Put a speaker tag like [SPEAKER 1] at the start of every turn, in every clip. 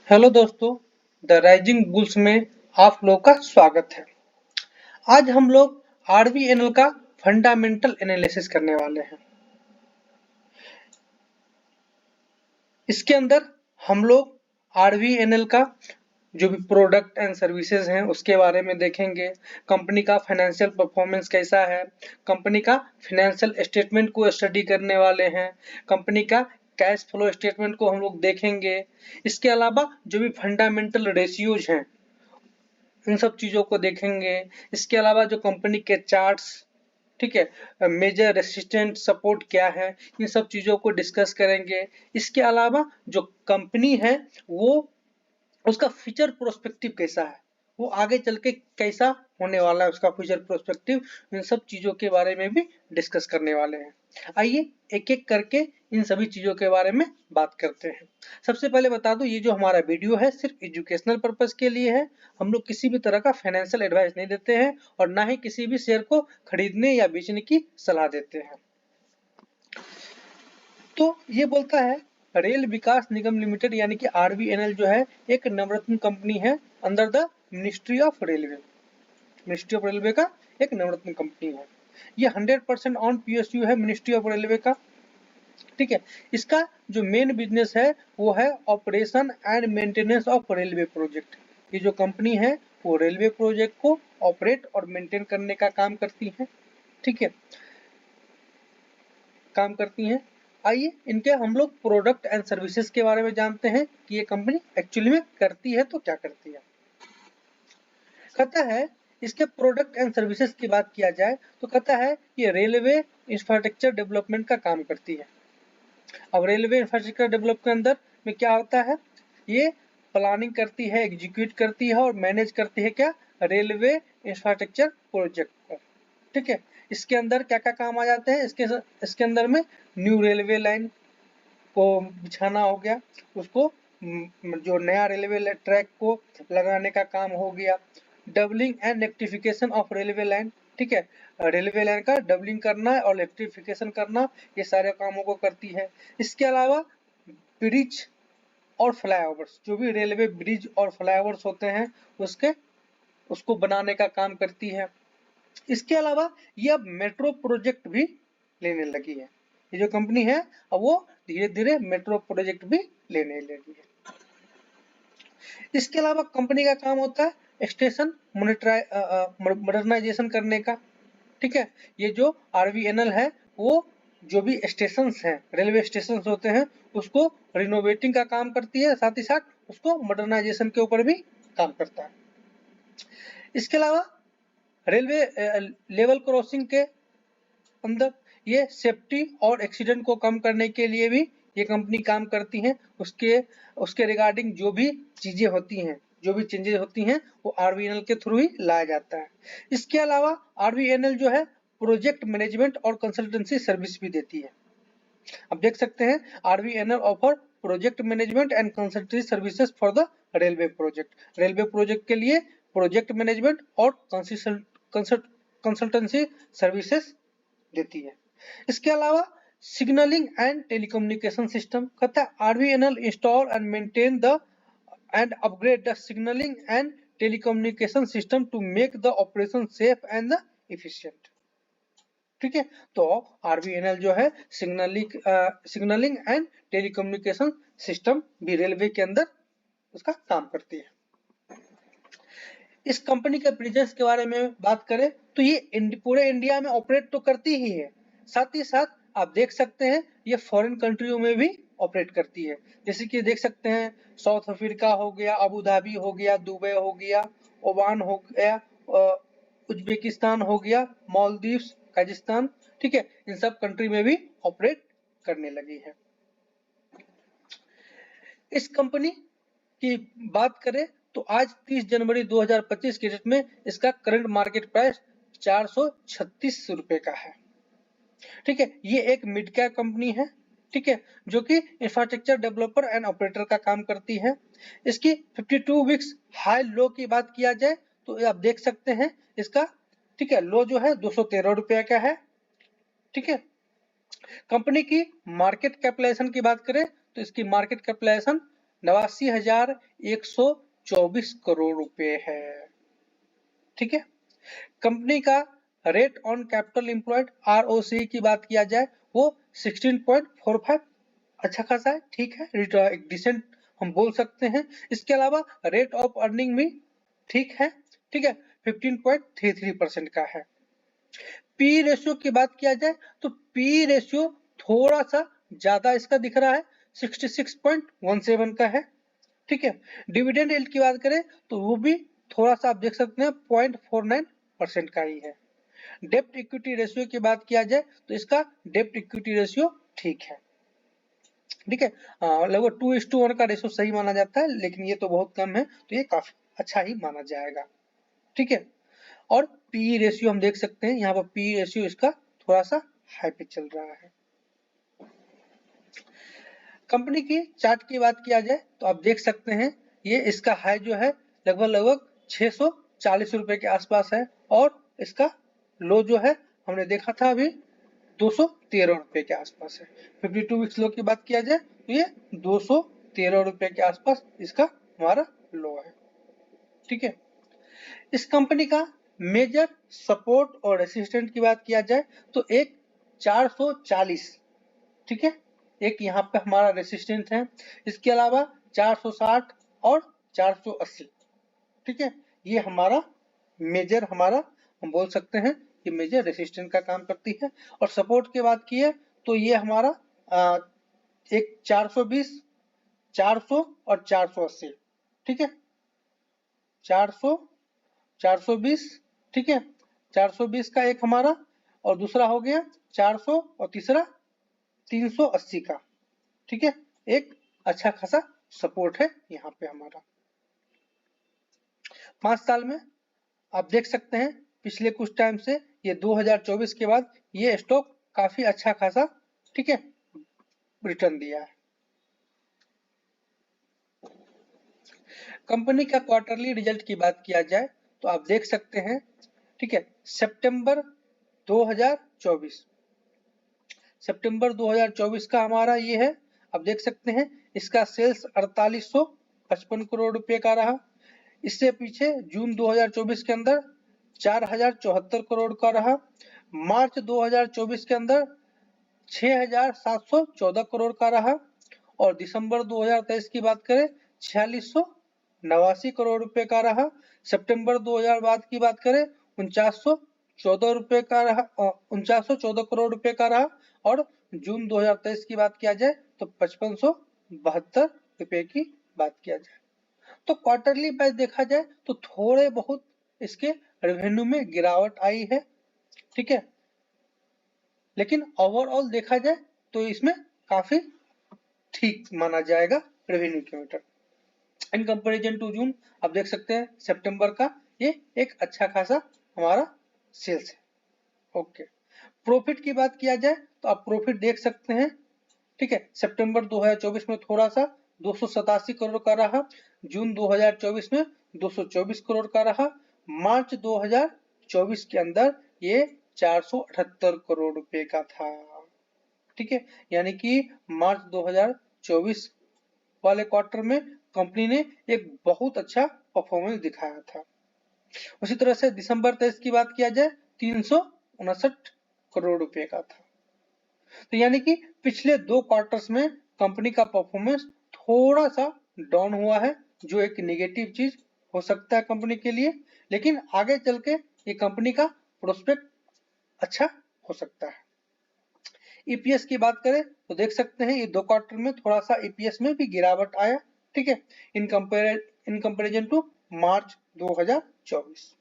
[SPEAKER 1] Hello दोस्तों, the rising bulls में आप लोग का स्वागत है। आज हम लोग आरवीएनएल का फंडामेंटल एनालिसिस करने वाले हैं। इसके अंदर हम लोग आरवीएनएल का जो भी प्रोडक्ट एंड सर्विसेज हैं उसके बारे में देखेंगे। कंपनी का फाइनेंशियल परफॉर्मेंस कैसा है, कंपनी का फाइनेंशियल स्टेटमेंट को स्टडी करने वाले हैं, कंपनी का कैश फ्लो स्टेटमेंट को हम लोग देखेंगे। इसके अलावा जो भी फंडामेंटल रेशियोज हैं इन सब चीजों को देखेंगे। इसके अलावा जो कंपनी के चार्ट्स, ठीक है, मेजर रेसिस्टेंट सपोर्ट क्या है, इन सब चीजों को डिस्कस करेंगे। इसके अलावा जो कंपनी है वो उसका फ्यूचर प्रोस्पेक्टिव कैसा है, वो आगे चल के कैसा होने वाला है उसका फ्यूचर प्रोस्पेक्टिव, इन सब चीजों के बारे में भी डिस्कस करने वाले हैं। आइए एक एक करके इन सभी चीजों के बारे में बात करते हैं। सबसे पहले बता दूं, ये जो हमारा वीडियो है सिर्फ एजुकेशनल पर्पस के लिए है। हम लोग किसी भी तरह का फाइनेंशियल एडवाइस नहीं देते हैं और ना ही किसी भी शेयर को खरीदने या बेचने की सलाह देते हैं। तो ये बोलता है रेल विकास निगम लिमिटेड यानी कि आरवीएनएल जो है एक नवरत्न कंपनी है under the ministry of railway. Ministry of railway का एक नवरत्न कंपनी है। ये 100% ऑन पीएसयू है मिनिस्ट्री ऑफ रेलवे का। ठीक है, इसका जो मेन बिजनेस है वो है operation and maintenance of railway project. ये जो कंपनी है वो रेलवे प्रोजेक्ट को ऑपरेट और मेंटेन करने का काम करती है। ठीक है, काम करती हैं। आइए इनके हम लोग प्रोडक्ट एंड सर्विसेज के बारे में जानते हैं कि ये कंपनी एक्चुअली में करती है तो क्या करती है। कहता है इसके प्रोडक्ट एंड सर्विसेज की बात किया जाए तो कहता है ये रेलवे इंफ्रास्ट्रक्चर डेवलपमेंट का काम करती है। अब रेलवे इंफ्रास्ट्रक्चर डेवलप के अंदर में क्या होता है, ये प्लानिंग करती है, एग्जीक्यूट करती है और मैनेज करती है क्या, रेलवे इंफ्रास्ट्रक्चर प्रोजेक्ट को। ठीक है, इसके अंदर क्या क्या काम आ जाते हैं, इसके अंदर में न्यू रेलवे लाइन को बिछाना हो गया, उसको जो नया रेलवे ट्रैक को लगाने का काम हो गया, doubling and electrification of railway line. ठीक है, रेलवे लाइन का डबलिंग करना और इलेक्ट्रिफिकेशन करना, ये सारे कामों को करती है। इसके अलावा ब्रिज और फ्लाईओवर्स, जो भी रेलवे ब्रिज और फ्लाईओवर्स होते हैं उसको बनाने का काम करती है। इसके अलावा ये अब मेट्रो प्रोजेक्ट भी लेने लगी है। ये जो कंपनी है अब वो धीरे धीरे मेट्रो प्रोजेक्ट भी लेने लगी है। इसके अलावा कंपनी का काम होता है स्टेशन मॉडर्नाइजेशन करने का। ठीक है, ये जो आरवीएनएल है वो जो भी स्टेशन हैं, रेलवे स्टेशन होते हैं, उसको रिनोवेटिंग का काम करती है, साथ ही साथ उसको मॉडर्नाइजेशन के ऊपर भी काम करता है। इसके अलावा रेलवे लेवल क्रॉसिंग के अंदर ये सेफ्टी और एक्सीडेंट को कम करने के लिए भी ये कंपनी काम करती है। उसके रिगार्डिंग जो भी चीजें होती हैं, जो भी चेंजेस होती हैं वो आरवीएनएल के थ्रू ही लाया जाता है। इसके अलावा आरवीएनएल जो है प्रोजेक्ट मैनेजमेंट और कंसल्टेंसी सर्विस भी देती है। अब देख सकते हैं RVNL offer project management and consultancy services for the railway project. Railway project के लिए प्रोजेक्ट मैनेजमेंट और कंसल्टेंसी सर्विसेज देती है। इसके अलावा सिग्नलिंग एंड टेलीकम्युनिकेशन सिस्टम, कहता है RVNL install and maintain the and upgrade the signalling and telecommunication system to make the operation safe and efficient. ठीक है, तो आरवीएनएल जो है सिग्नलिंग एंड टेलीकम्युनिकेशन सिस्टम भी रेलवे के अंदर उसका काम करती है। इस कंपनी के प्रेजेंस के बारे में बात करें तो ये पूरे इंडिया में ऑपरेट तो करती ही है, साथ ही साथ आप देख सकते हैं ये फॉरेन कंट्रियों में भी ऑपरेट करती है। जैसे कि देख सकते हैं साउथ अफ्रीका हो गया, अबू धाबी हो गया, दुबई हो गया, ओमान हो गया, उज्बेकिस्तान हो गया, मालदीव्स, काजिस्तान। ठीक है, इन सब कंट्री में भी ऑपरेट करने लगी है। इस कंपनी की बात करें तो आज 30 जनवरी 2025 के डेट में इसका करंट मार्केट प्राइस 436 रुपए का है। ठीक है, ये एक मिड कैप कंपनी है। ठीक है, जो कि इंफ्रास्ट्रक्चर डेवलपर एंड ऑपरेटर का काम करती है। इसकी 52 वीक्स हाई लो की बात किया जाए तो आप देख सकते हैं इसका, ठीक है, लो जो है 213 रुपया का है। ठीक है, कंपनी की मार्केट कैपिटलाइजेशन की बात करें तो इसकी मार्केट कैपिटलाइजेशन 89,124 करोड़ रुपए है। ठीक है। कंपनी का rate on capital employed ROCE की बात किया जाए वो 16.45 अच्छा खासा है, ठीक है, एक डिसेंट हम बोल सकते हैं। इसके अलावा रेट ऑफ अर्निंग भी ठीक है, ठीक है, 15.33% का है। पी रेशियो की बात किया जाए तो पी रेशियो थोड़ा सा ज्यादा इसका दिख रहा है, 66.17 का है। ठीक है। डिविडेंड यील्ड की बात करें तो वो भी थोड़ा सा आप देख सकते हैं 0.49% का ही है। डेप्ट इक्विटी रेशियो की बात किया जाए तो इसका डेप्ट इक्विटी रेशियो ठीक है, ठीक है, लगभग 2:1 का रेशियो सही माना जाता है, लेकिन ये तो बहुत कम है, तो ये काफी अच्छा ही माना जाएगा। ठीक है। और पी रेशियो हम देख सकते हैं, यहाँ पर पी रेशियो इसका थोड़ा सा हाई पे चल रहा है। कंपनी की चार्ट की बात किया जाए तो आप देख सकते हैं ये इसका हाई जो है लगभग 640 रुपए के आसपास है, और इसका लो जो है हमने देखा था अभी 213 रुपए के आसपास है। 52 वीक्स लो की बात किया जाए तो ये 213 रुपए के आसपास इसका हमारा लो है। ठीक है। इस कंपनी का मेजर सपोर्ट और रेसिस्टेंट की बात किया जाए तो एक 440, ठीक है, एक यहाँ पे हमारा रेसिस्टेंट है। इसके अलावा 460 और 480, ठीक है, ये हमारा मेजर हमारा हम बोल सकते हैं कि मेजर रेसिस्टेंट का काम करती है। और सपोर्ट की बात की है तो ये हमारा एक 420, 400 और 480, ठीक है, 400, 420, ठीक है, 420 का एक हमारा, और दूसरा हो गया 400, और तीसरा 380 का, ठीक है, एक अच्छा खासा सपोर्ट है यहाँ पे हमारा। 5 साल में आप देख सकते हैं पिछले कुछ टाइम से ये 2024 के बाद ये स्टॉक काफी अच्छा खासा, ठीक है, रिटर्न दिया है। कंपनी का क्वार्टरली रिजल्ट की बात किया जाए तो आप देख सकते हैं, ठीक है, सितंबर 2024 का हमारा ये है। आप देख सकते हैं इसका सेल्स 4855 करोड़ रुपए का रहा। इससे पीछे जून 2024 के अंदर 4074 करोड़ का रहा। मार्च 2024 के अंदर 6714 करोड़ का रहा। और दिसंबर 2023 की बात करें 4689 करोड़ रुपए का रहा। सितंबर 2000 की बात करें 4914 रुपए का रहा, 4914 करोड़ रुपए का रहा। और जून 2023 की बात किया जाए तो 5572 रुपए की बात किया जाए तो क्वार्टरली वाइज देखा जाए तो थोड़े बहुत इसके रेवेन्यू में गिरावट आई है, ठीक है, लेकिन ओवरऑल देखा जाए तो इसमें काफी ठीक माना जाएगा रेवेन्यू के meter. In comparison to June आप देख सकते हैं सितंबर का ये एक अच्छा खासा हमारा सेल्स है। ओके। प्रॉफिट की बात किया जाए तो आप प्रॉफिट देख सकते हैं, ठीक है, सितंबर 2024 में थोड़ा सा 287 करोड़ का रहा। जून 2024 में 224 करोड़ का रहा। मार्च 2024 के अंदर ये 478 करोड़ रुपए का था, ठीक है, यानी कि मार्च 2024 वाले क्वार्टर में कंपनी ने एक बहुत अच्छा परफॉर्मेंस दिखाया था। उसी तरह से दिसंबर 23 की बात किया जाए 359 करोड़ रुपए का था। तो यानी कि पिछले 2 क्वार्टर्स में कंपनी का परफॉर्मेंस थोड़ा सा डाउन हुआ है, जो एक नेगेटिव चीज हो सकता है कंपनी के लिए, लेकिन आगे चल के ये कंपनी का प्रोस्पेक्ट अच्छा हो सकता है। ईपीएस की बात करें तो देख सकते हैं ये 2 क्वार्टर में थोड़ा सा ईपीएस में भी गिरावट आया, ठीक है, in comparison to March 2024।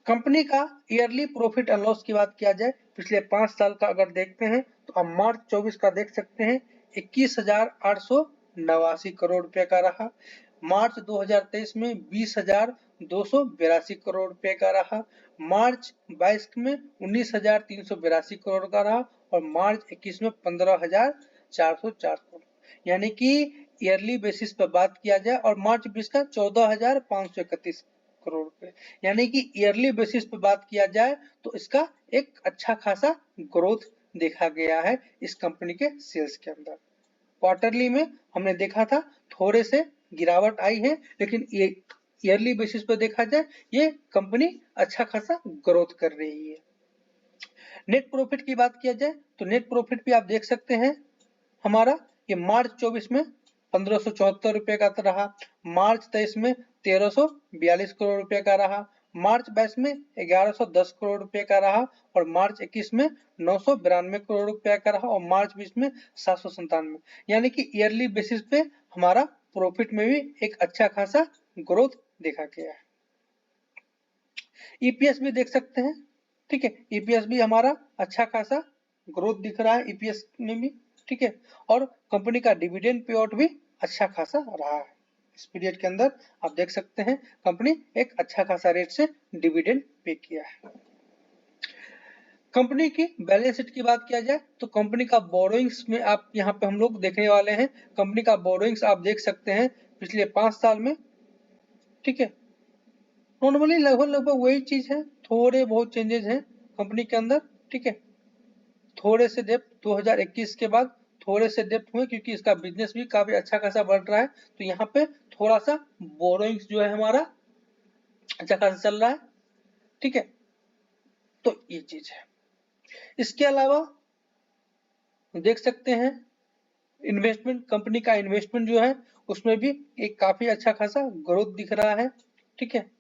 [SPEAKER 1] Company का ईयरली प्रॉफिट एंड लॉस की बात किया जाए पिछले 5 साल का अगर देखते हैं तो आप मार्च 24 का देख सकते हैं 21,889 करोड़ रुपए का रहा। मार्च 2023 में 20,282 करोड़ रुपए का रहा। मार्च 22 में 19,382 करोड़ का रहा। और मार्च 21 में 15,404 करोड़, यानी कि ईयरली बेसिस पर बात किया जाए और मार्च 20 का 14,531 करोड़ रुपए, यानी कि ईयरली बेसिस पे बात किया जाए तो इसका एक अच्छा खासा ग्रोथ देखा गया है इस कंपनी के सेल्स के अंदर। क्वार्टरली में हमने देखा था थोड़े से गिरावट आई है, लेकिन ये ईयरली बेसिस पे देखा जाए ये कंपनी अच्छा खासा ग्रोथ कर रही है। नेट प्रॉफिट की बात किया जाए तो नेट प्रॉफिट भी आप देख सकते हैं हमारा ये मार्च 24 में 1574 रुपए का रहा, मार्च 23 में 1342 करोड़ रुपए का रहा, मार्च 22 में 1110 करोड़ रुपए का रहा और मार्च 21 में 992 करोड़ रुपए का रहा और मार्च 20 में 797। यानी कि ईयरली बेसिस पे हमारा प्रॉफिट में भी एक अच्छा खासा ग्रोथ देखा गया है। ईपीएस भी देख सकते हैं, ठीक है, ईपीएस भी हमारा अच्छा खासा ग्रोथ दिख रहा है ईपीएस में भी, ठीक है, और कंपनी का डिविडेंड पे आउट भी अच्छा खासा रहा है। इस पीरियड के अंदर आप देख सकते हैं कंपनी एक अच्छा खासा रेट से डिविडेंड पे किया है। कंपनी की बैलेंस शीट की बात किया जाए तो कंपनी का बोरोइंग्स में आप यहाँ पे हम लोग देखने वाले हैं। कंपनी का बोरोइंग्स आप देख सकते हैं पिछले 5 साल में, ठीक है, नॉर्मली लगभग वही चीज है, थोड़े बहुत चेंजेस हैं कंपनी के अंदर, ठीक है। थोड़े से डेप्थ 2021 के बाद थोड़े से डेप्थ हुए क्योंकि इसका बिजनेस भी काफी अच्छा खासा बढ़ रहा है, तो यहाँ पे थोड़ा सा बोरोइंग्स जो है हमारा अच्छा खासा चल रहा है, ठीक है, तो ये चीज है। इसके अलावा देख सकते हैं इन्वेस्टमेंट, कंपनी का इन्वेस्टमेंट जो है उसमें भी एक काफी अच्छा खासा ग्रोथ दिख रहा है, ठीक है।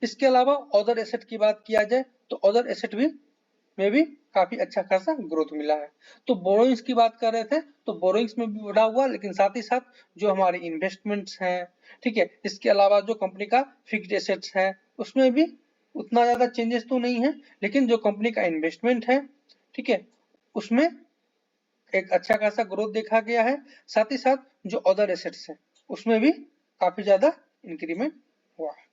[SPEAKER 1] इसके अलावा अदर एसेट की बात किया जाए तो अदर एसेट भी में भी काफी अच्छा खासा ग्रोथ मिला है। तो बोरोइंग्स की बात कर रहे थे तो बोरोइंग्स में भी बढ़ा हुआ, लेकिन साथ ही साथ जो हमारे इन्वेस्टमेंट्स हैं, ठीक है, इसके अलावा जो कंपनी का फिक्स्ड एसेट्स है उसमें भी उतना ज्यादा चेंजेस तो नहीं है, लेकिन जो कंपनी का इन्वेस्टमेंट है, ठीक है, उसमें एक अच्छा खासा ग्रोथ देखा गया है। साथ ही साथ जो अदर एसेट्स है उसमें भी काफी ज्यादा इंक्रीमेंट हुआ है।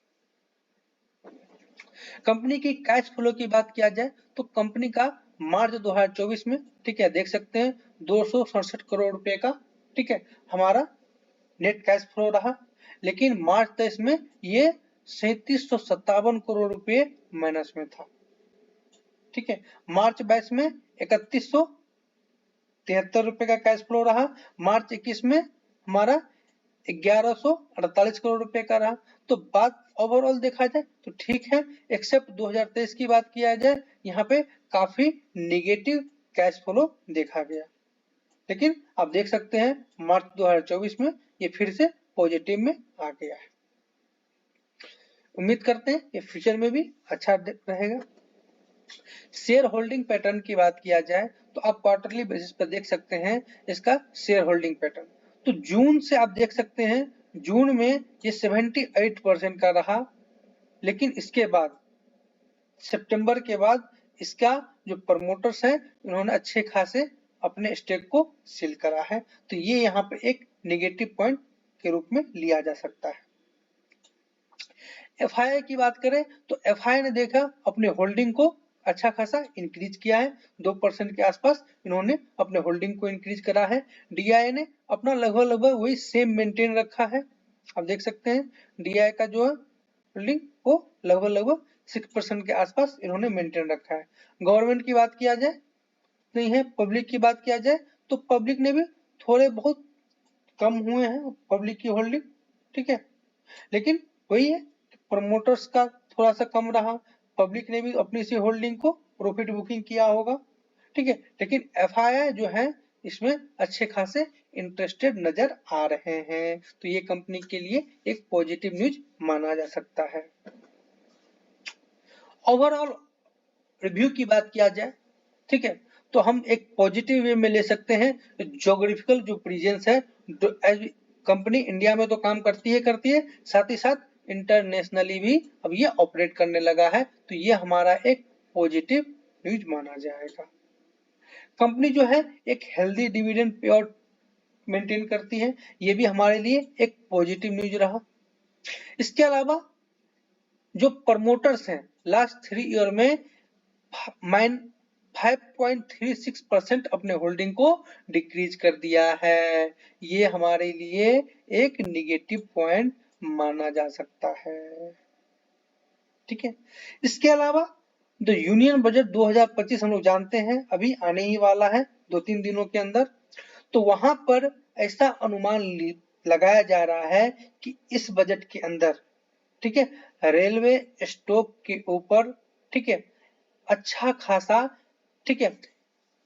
[SPEAKER 1] कंपनी की कैश फ्लो की बात किया जाए तो कंपनी का मार्च 2024 में, ठीक है, देख सकते हैं 267 करोड़ रुपए का, ठीक है, हमारा नेट कैश फ्लो रहा, लेकिन मार्च 23 में ये 3757 करोड़ रुपए माइनस में था, ठीक है। मार्च 22 में 3173 रुपए का कैश फ्लो रहा, मार्च 21 में हमारा 1148 करोड़ रुपए का रहा। तो बात ओवरऑल देखा जाए तो ठीक है, एक्सेप्ट 2023 की बात किया जाए यहाँ पे काफी नेगेटिव कैश फ्लो देखा गया, लेकिन आप देख सकते हैं मार्च 2024 में ये फिर से पॉजिटिव में आ गया है। उम्मीद करते हैं ये फ्यूचर में भी अच्छा रहेगा। शेयर होल्डिंग पैटर्न की बात किया जाए तो आप क्वार्टरली बेसिस पर देख सकते हैं इसका शेयर होल्डिंग पैटर्न। तो जून से आप देख सकते हैं जून में ये 78% का रहा, लेकिन इसके बाद सितंबर के बाद इसका जो प्रमोटर्स है उन्होंने अच्छे खासे अपने स्टेक को सेल करा है, तो ये यहाँ पे एक नेगेटिव पॉइंट के रूप में लिया जा सकता है। एफआईआई की बात करें तो एफआईआई ने देखा अपने होल्डिंग को अच्छा खासा इंक्रीज किया है, 2% के आसपास इन्होंने अपने होल्डिंग को इंक्रीज करा है। डीआई ने अपना लगभग वही सेम मेंटेन रखा है, आप देख सकते हैं डीआई का जो है होल्डिंग को लगभग 6% के आसपास इन्होंने मेंटेन रखा है। गवर्नमेंट की बात किया जाए नहीं है, पब्लिक की बात किया जाए तो पब्लिक ने भी थोड़े बहुत कम हुए हैं पब्लिक की होल्डिंग, ठीक है, लेकिन वही है प्रमोटर्स का थोड़ा सा कम रहा, पब्लिक ने भी अपनी सी होल्डिंग को प्रॉफिट बुकिंग किया होगा, ठीक है, लेकिन एफआईआई जो है इसमें अच्छे खासे इंटरेस्टेड नजर आ रहे हैं, तो ये कंपनी के लिए एक पॉजिटिव न्यूज माना जा सकता है। ओवरऑल रिव्यू की बात किया जाए, ठीक है, तो हम एक पॉजिटिव वे में ले सकते हैं। ज्योग्राफिकल जो प्रेजेंस है, कंपनी इंडिया में तो काम करती है, साथ ही साथ इंटरनेशनली भी अब ये ऑपरेट करने लगा है, तो ये हमारा एक पॉजिटिव न्यूज माना जाएगा। कंपनी जो है एक healthy dividend pay out maintain करती है, ये भी हमारे लिए एक पॉजिटिव न्यूज रहा। इसके अलावा जो प्रमोटर्स हैं लास्ट 3 ईयर में 5.36% अपने होल्डिंग को डिक्रीज कर दिया है, ये हमारे लिए एक निगेटिव पॉइंट माना जा सकता है, ठीक है। इसके अलावा जो यूनियन बजट 2025 हम लोग जानते हैं अभी आने ही वाला है 2-3 दिनों के अंदर, तो वहां पर ऐसा अनुमान लगाया जा रहा है कि इस बजट के अंदर, ठीक है, रेलवे स्टॉक के ऊपर, ठीक है, अच्छा खासा, ठीक है,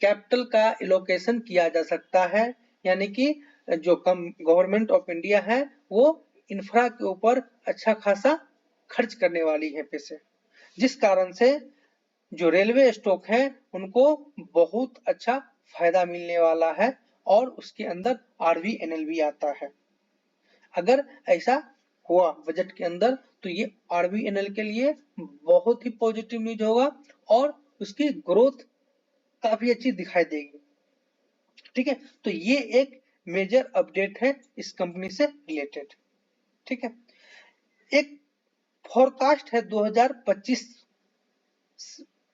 [SPEAKER 1] कैपिटल का एलोकेशन किया जा सकता है। यानी कि जो गवर्नमेंट ऑफ इंडिया है वो इंफ्रा के ऊपर अच्छा खासा खर्च करने वाली है पैसे, जिस कारण से जो रेलवे स्टॉक है उनको बहुत अच्छा फायदा मिलने वाला है और उसके अंदर RVNL भी आता है। अगर ऐसा हुआ बजट के अंदर तो ये RVNL के लिए बहुत ही पॉजिटिव न्यूज होगा और उसकी ग्रोथ काफी अच्छी दिखाई देगी। ठीक है, तो ये एक मेजर अपडेट है इस कंपनी से रिलेटेड। ठीक है, एक फोरकास्ट है 2025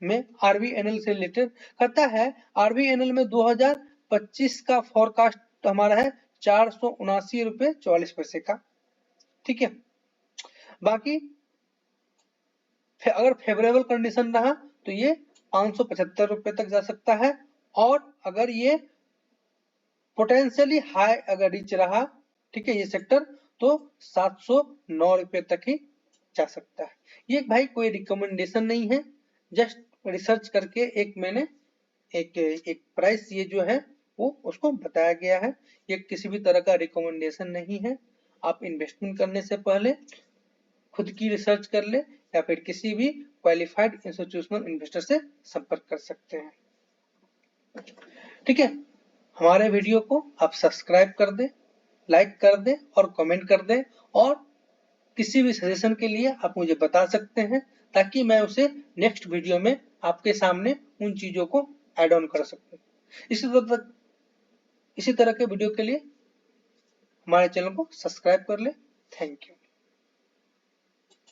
[SPEAKER 1] में RVNL से रिलेटेड, कहता है RVNL में 2025 का फोरकास्ट हमारा है 479 रुपए 44 पैसे का। ठीक है, बाकी अगर फेवरेबल कंडीशन रहा तो ये 575 रुपए तक जा सकता है और अगर ये पोटेंशियली हाई अगर रीच रहा, ठीक है, ये सेक्टर तो 709 रुपए तक ही जा सकता है। ये भाई कोई रिकमेंडेशन नहीं है, जस्ट रिसर्च करके एक मैंने एक प्राइस ये जो है वो उसको बताया गया है। ये किसी भी तरह का रिकमेंडेशन नहीं है। आप इन्वेस्टमेंट करने से पहले खुद की रिसर्च कर ले या फिर किसी भी क्वालिफाइड इंस्टीट्यूशनल इन्वेस्टर से संपर्क कर सकते हैं। ठीक है, हमारे वीडियो को आप सब्सक्राइब कर दें, लाइक कर दें और कमेंट कर दें और किसी भी सजेशन के लिए आप मुझे बता सकते हैं ताकि मैं उसे नेक्स्ट वीडियो में आपके सामने उन चीजों को ऐड ऑन कर सकूं। इसी तरह के वीडियो के लिए हमारे चैनल को सब्सक्राइब कर ले। Thank you.